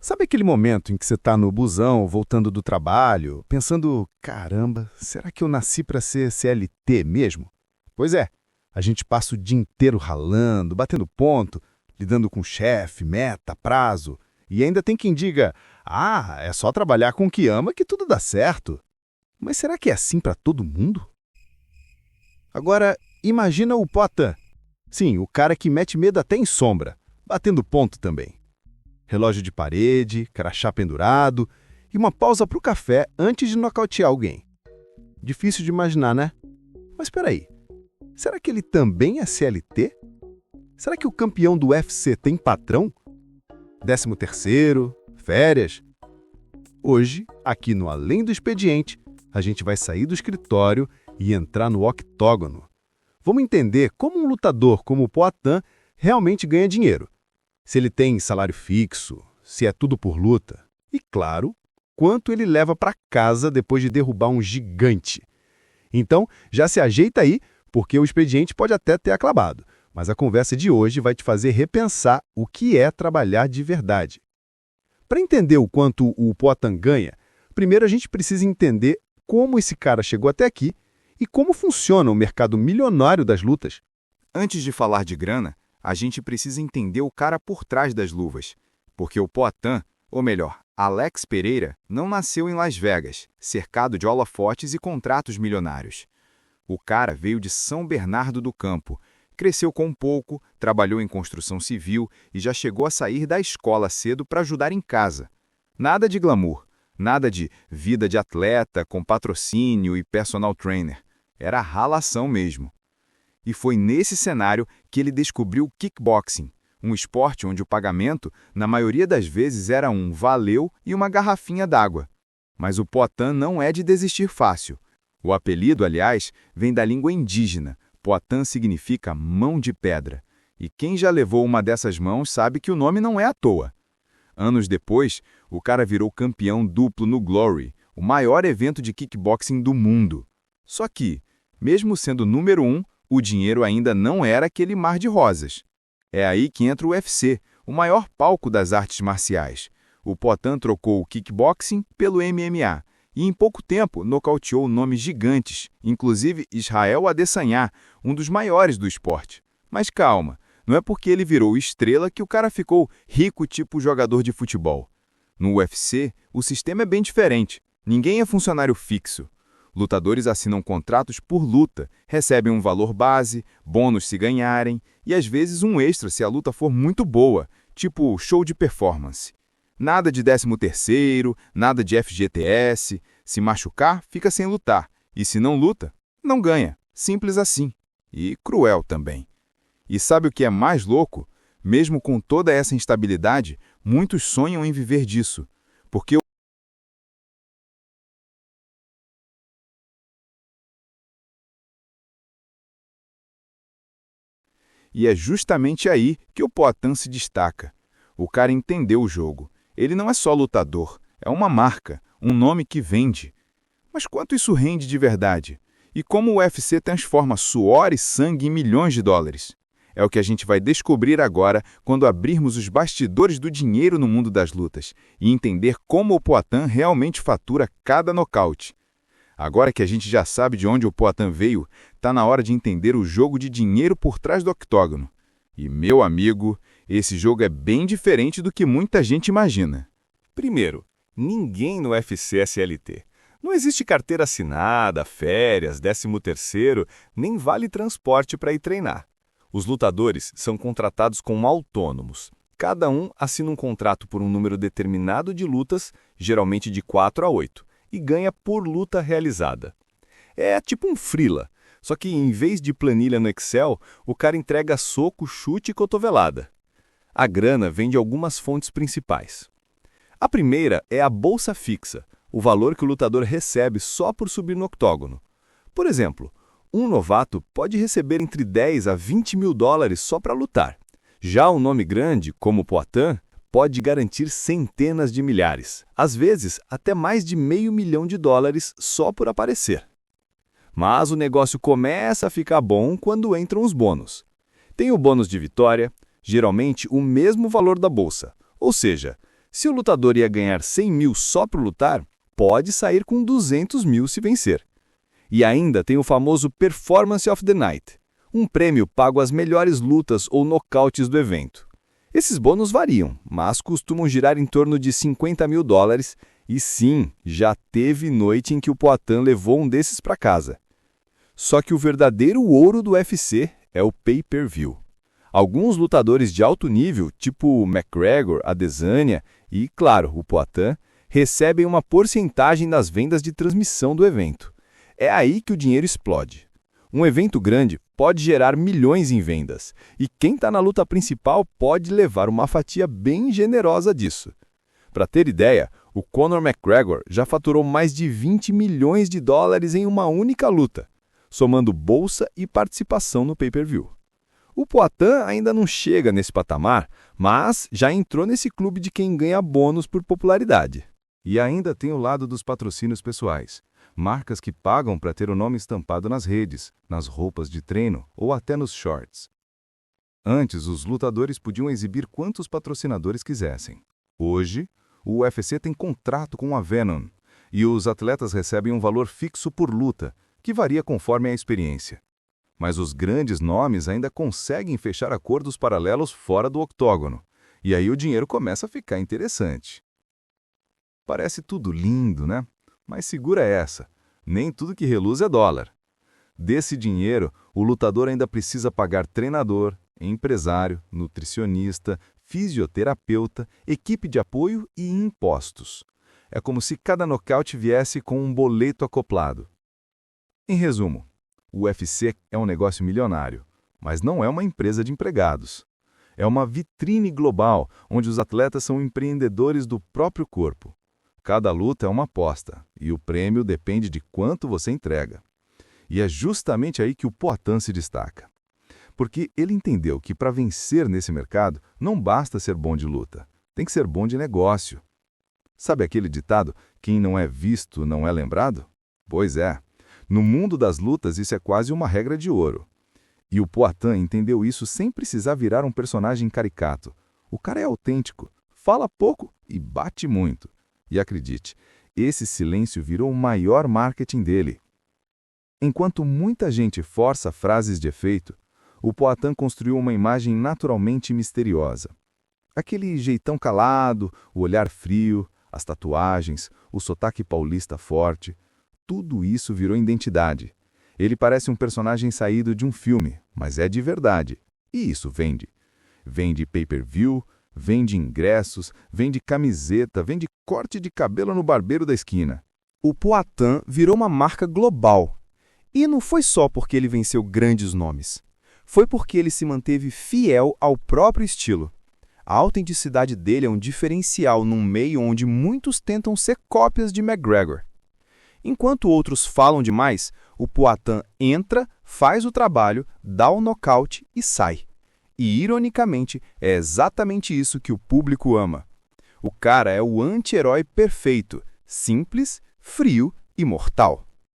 Sabe aquele momento em que você está no busão, voltando do trabalho, pensando, caramba, será que eu nasci para ser CLT mesmo? Pois é, a gente passa o dia inteiro ralando, batendo ponto, lidando com chefe, meta, prazo, e ainda tem quem diga, é só trabalhar com o que ama que tudo dá certo. Mas será que é assim para todo mundo? Agora, imagina o Poatan. Sim, o cara que mete medo até em sombra, batendo ponto também. Relógio de parede, crachá pendurado e uma pausa para o café antes de nocautear alguém. Difícil de imaginar, né? Mas espera aí, será que ele também é CLT? Será que o campeão do UFC tem patrão? 13º, férias? Hoje, aqui no Além do Expediente, a gente vai sair do escritório e entrar no octógono. Vamos entender como um lutador como o Poatan realmente ganha dinheiro. Se ele tem salário fixo, se é tudo por luta. E, claro, quanto ele leva para casa depois de derrubar um gigante. Então, já se ajeita aí, porque o expediente pode até ter acabado, mas a conversa de hoje vai te fazer repensar o que é trabalhar de verdade. Para entender o quanto o Poatan ganha, primeiro a gente precisa entender como esse cara chegou até aqui e como funciona o mercado milionário das lutas. Antes de falar de grana, a gente precisa entender o cara por trás das luvas. Porque o Poatan, ou melhor, Alex Pereira, não nasceu em Las Vegas, cercado de holofotes e contratos milionários. O cara veio de São Bernardo do Campo, cresceu com pouco, trabalhou em construção civil e já chegou a sair da escola cedo para ajudar em casa. Nada de glamour, nada de vida de atleta com patrocínio e personal trainer. Era ralação mesmo. E foi nesse cenário que ele descobriu o kickboxing, um esporte onde o pagamento, na maioria das vezes, era um valeu e uma garrafinha d'água. Mas o Poatan não é de desistir fácil. O apelido, aliás, vem da língua indígena. Poatan significa mão de pedra. E quem já levou uma dessas mãos sabe que o nome não é à toa. Anos depois, o cara virou campeão duplo no Glory, o maior evento de kickboxing do mundo. Só que, mesmo sendo número 1, o dinheiro ainda não era aquele mar de rosas. É aí que entra o UFC, o maior palco das artes marciais. O Poatan trocou o kickboxing pelo MMA e em pouco tempo nocauteou nomes gigantes, inclusive Israel Adesanya, um dos maiores do esporte. Mas calma, não é porque ele virou estrela que o cara ficou rico tipo jogador de futebol. No UFC, o sistema é bem diferente. Ninguém é funcionário fixo. Lutadores assinam contratos por luta, recebem um valor base, bônus se ganharem e às vezes um extra se a luta for muito boa, tipo show de performance. Nada de 13º, nada de FGTS, se machucar, fica sem lutar, e se não luta, não ganha, simples assim. E cruel também. E sabe o que é mais louco? Mesmo com toda essa instabilidade, muitos sonham em viver disso, porque E é justamente aí que o Poatan se destaca. O cara entendeu o jogo. Ele não é só lutador, é uma marca, um nome que vende. Mas quanto isso rende de verdade? E como o UFC transforma suor e sangue em milhões de dólares? É o que a gente vai descobrir agora quando abrirmos os bastidores do dinheiro no mundo das lutas e entender como o Poatan realmente fatura cada nocaute. Agora que a gente já sabe de onde o Poatan veio, está na hora de entender o jogo de dinheiro por trás do octógono. E, meu amigo, esse jogo é bem diferente do que muita gente imagina. Primeiro, ninguém no UFC é CLT. Não existe carteira assinada, férias, 13º, nem vale transporte para ir treinar. Os lutadores são contratados como autônomos. Cada um assina um contrato por um número determinado de lutas, geralmente de 4 a 8. E ganha por luta realizada. É tipo um freela, só que em vez de planilha no Excel, o cara entrega soco, chute e cotovelada. A grana vem de algumas fontes principais. A primeira é a bolsa fixa, o valor que o lutador recebe só por subir no octógono. Por exemplo, um novato pode receber entre 10 a 20 mil dólares só para lutar. Já um nome grande, como o Poatan, pode garantir centenas de milhares, às vezes até mais de $500 mil só por aparecer. Mas o negócio começa a ficar bom quando entram os bônus. Tem o bônus de vitória, geralmente o mesmo valor da bolsa, ou seja, Se o lutador ia ganhar 100 mil só por lutar, pode sair com 200 mil se vencer. E ainda tem o famoso Performance of the Night, um prêmio pago às melhores lutas ou nocautes do evento. Esses bônus variam, mas costumam girar em torno de 50 mil dólares, e sim, já teve noite em que o Poatan levou um desses para casa. Só que o verdadeiro ouro do UFC é o pay-per-view. Alguns lutadores de alto nível, tipo o McGregor, Adesanya e, claro, o Poatan, recebem uma porcentagem das vendas de transmissão do evento. É aí que o dinheiro explode. Um evento grande pode gerar milhões em vendas, e quem está na luta principal pode levar uma fatia bem generosa disso. Para ter ideia, o Conor McGregor já faturou mais de 20 milhões de dólares em uma única luta, somando bolsa e participação no pay-per-view. O Poatan ainda não chega nesse patamar, mas já entrou nesse clube de quem ganha bônus por popularidade. E ainda tem o lado dos patrocínios pessoais. Marcas que pagam para ter o nome estampado nas redes, nas roupas de treino ou até nos shorts. Antes, os lutadores podiam exibir quantos patrocinadores quisessem. Hoje, o UFC tem contrato com a Venom e os atletas recebem um valor fixo por luta, que varia conforme a experiência. Mas os grandes nomes ainda conseguem fechar acordos paralelos fora do octógono, e aí o dinheiro começa a ficar interessante. Parece tudo lindo, né? Mas segura essa, nem tudo que reluz é dólar. Desse dinheiro, o lutador ainda precisa pagar treinador, empresário, nutricionista, fisioterapeuta, equipe de apoio e impostos. É como se cada nocaute viesse com um boleto acoplado. Em resumo, o UFC é um negócio milionário, mas não é uma empresa de empregados. É uma vitrine global onde os atletas são empreendedores do próprio corpo. Cada luta é uma aposta, e o prêmio depende de quanto você entrega. E é justamente aí que o Poatan se destaca. Porque ele entendeu que para vencer nesse mercado não basta ser bom de luta, tem que ser bom de negócio. Sabe aquele ditado, quem não é visto não é lembrado? Pois é, no mundo das lutas isso é quase uma regra de ouro. E o Poatan entendeu isso sem precisar virar um personagem caricato. O cara é autêntico, fala pouco e bate muito. E acredite, esse silêncio virou o maior marketing dele. Enquanto muita gente força frases de efeito, o Poatan construiu uma imagem naturalmente misteriosa. Aquele jeitão calado, o olhar frio, as tatuagens, o sotaque paulista forte, tudo isso virou identidade. Ele parece um personagem saído de um filme, mas é de verdade. E isso vende. Vende pay-per-view, vende ingressos, vende camiseta, vende corte de cabelo no barbeiro da esquina. O Poatan virou uma marca global. E não foi só porque ele venceu grandes nomes. Foi porque ele se manteve fiel ao próprio estilo. A autenticidade dele é um diferencial num meio onde muitos tentam ser cópias de McGregor. Enquanto outros falam demais, o Poatan entra, faz o trabalho, dá o nocaute e sai. E, ironicamente, é exatamente isso que o público ama. O cara é o anti-herói perfeito, simples, frio e mortal.